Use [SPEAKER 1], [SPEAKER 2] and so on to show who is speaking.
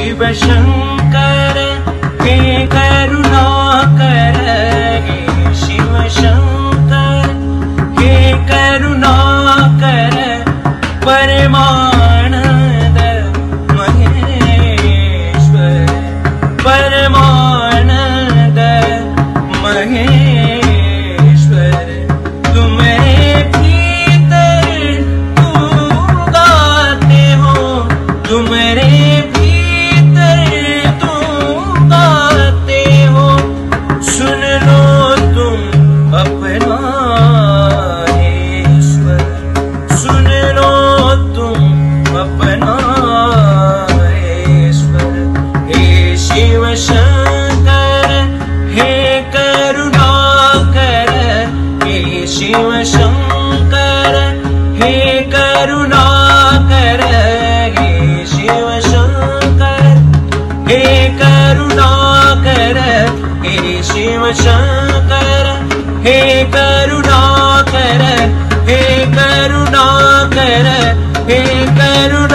[SPEAKER 1] शिव शंकर हे करुणाकर, हे शिव शंकर हे करुणाकर, परमानंद महेश्वर, परमानंद महेश्वर। तुम्हारे भीतर तुम गाते हो, तुम्हारे भीतर तुम गाते हो, सुन लो तुम अपना ईश्वर, सुन लो तुम अपना ईश्वर। हे शिव शंकर हे करुणाकर, हे शिव शंकर हे करुणाकर, हे शिव शंकर हे करुणाकर, हे शिव शंकर हे करुणाकर, हे करुणाकर, हे करुणाकर।